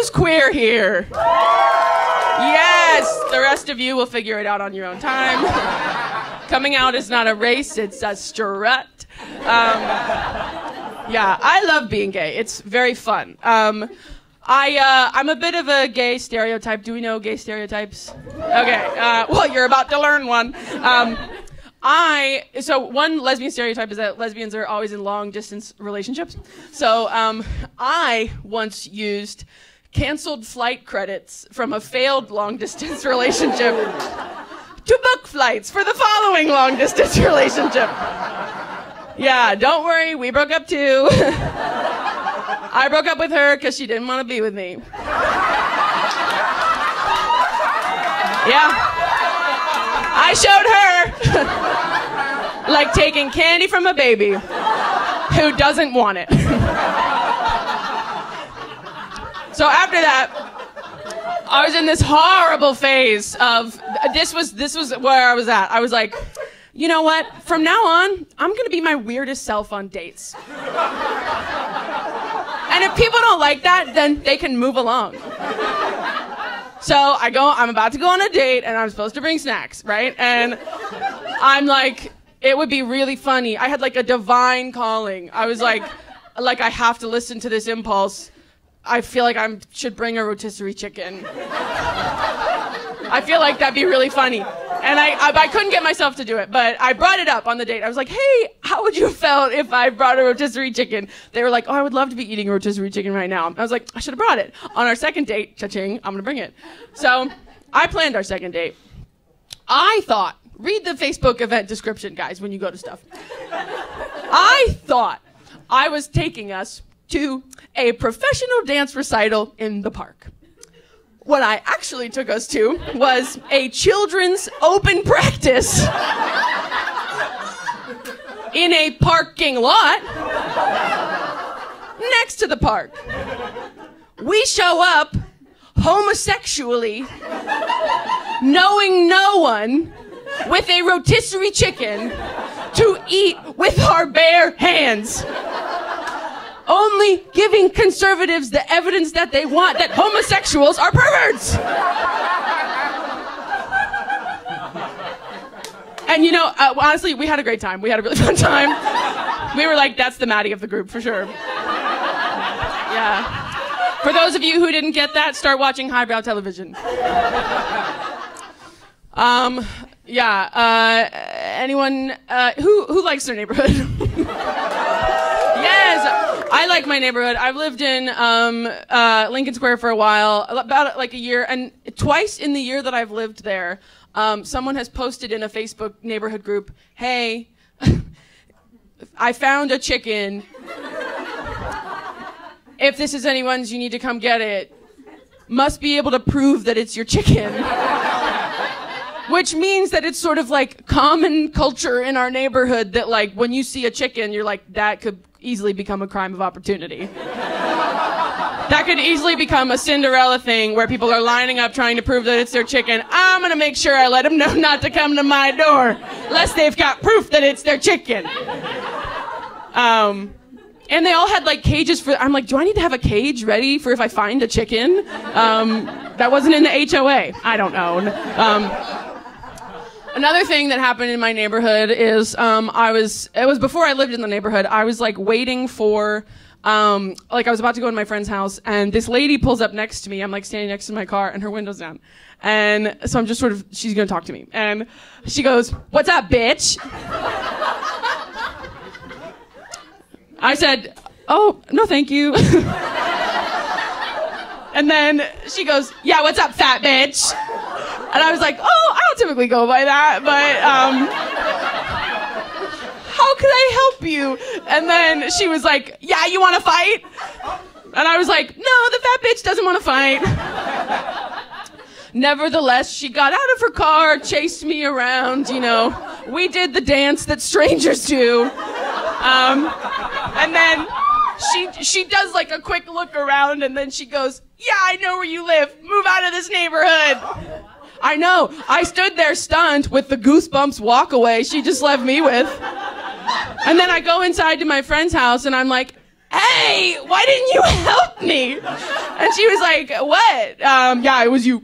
Who's queer here? Yes, the rest of you will figure it out on your own time. Coming out is not a race, it's a strut. Yeah, I love being gay. It's very fun. I'm a bit of a gay stereotype. Do we know gay stereotypes? Okay, well, you're about to learn one. So one lesbian stereotype is that lesbians are always in long-distance relationships. So I once used canceled flight credits from a failed long-distance relationship to book flights for the following long-distance relationship. Yeah, don't worry, we broke up too. I broke up with her because she didn't want to be with me. Yeah. I showed her like taking candy from a baby who doesn't want it. So after that, I was in this horrible phase of, this was where I was at. I was like, you know what? From now on, I'm going to be my weirdest self on dates. And if people don't like that, then they can move along. So I'm about to go on a date, and I'm supposed to bring snacks, right? And I'm like, it would be really funny. I had like a divine calling. I was like I have to listen to this impulse. I feel like I should bring a rotisserie chicken. I feel like that'd be really funny. And I couldn't get myself to do it, but I brought it up on the date. I was like, hey, how would you have felt if I brought a rotisserie chicken? They were like, oh, I would love to be eating a rotisserie chicken right now. I was like, I should have brought it. On our second date, cha-ching, I'm going to bring it. So I planned our second date. I thought, read the Facebook event description, guys, when you go to stuff. I thought I was taking us to a professional dance recital in the park. What I actually took us to was a children's open practice in a parking lot next to the park. We show up homosexually, knowing no one, with a rotisserie chicken to eat with our bare hands. Only giving conservatives the evidence that they want that homosexuals are perverts. And you know, honestly, we had a great time. We had a really fun time. We were like, that's the Maddie of the group for sure. Yeah. For those of you who didn't get that, start watching highbrow television. Anyone who likes their neighborhood? Yes. I like my neighborhood. I've lived in Lincoln Square for a while, about like a year, and twice in the year that I've lived there, someone has posted in a Facebook neighborhood group, hey, I found a chicken. If this is anyone's, you need to come get it. Must be able to prove that it's your chicken. Which means that it's sort of like common culture in our neighborhood that like when you see a chicken, you're like, that could easily become a crime of opportunity. That could easily become a Cinderella thing where people are lining up trying to prove that it's their chicken. I'm gonna make sure I let them know not to come to my door, lest they've got proof that it's their chicken. And they all had like cages for, I'm like, do I need to have a cage ready for if I find a chicken? That wasn't in the HOA. I don't know. Another thing that happened in my neighborhood is it was before I lived in the neighborhood. I was like waiting for, I was about to go to my friend's house, and this lady pulls up next to me. I'm like standing next to my car, and her window's down. And so I'm just sort of, she's gonna talk to me. And she goes, what's up, bitch? I said, oh, no thank you. And then she goes, yeah, what's up, fat bitch? And I was like, oh, I don't typically go by that, but how could I help you? And then she was like, yeah, you want to fight? And I was like, no, the fat bitch doesn't want to fight. Nevertheless, she got out of her car, chased me around, you know. We did the dance that strangers do. And then she does like a quick look around, and then she goes, yeah, I know where you live. Move out of this neighborhood. I know. I stood there stunned with the goosebumps walk away she just left me with. And then I go inside to my friend's house, and I'm like, hey, why didn't you help me? And she was like, what? Yeah, it was you.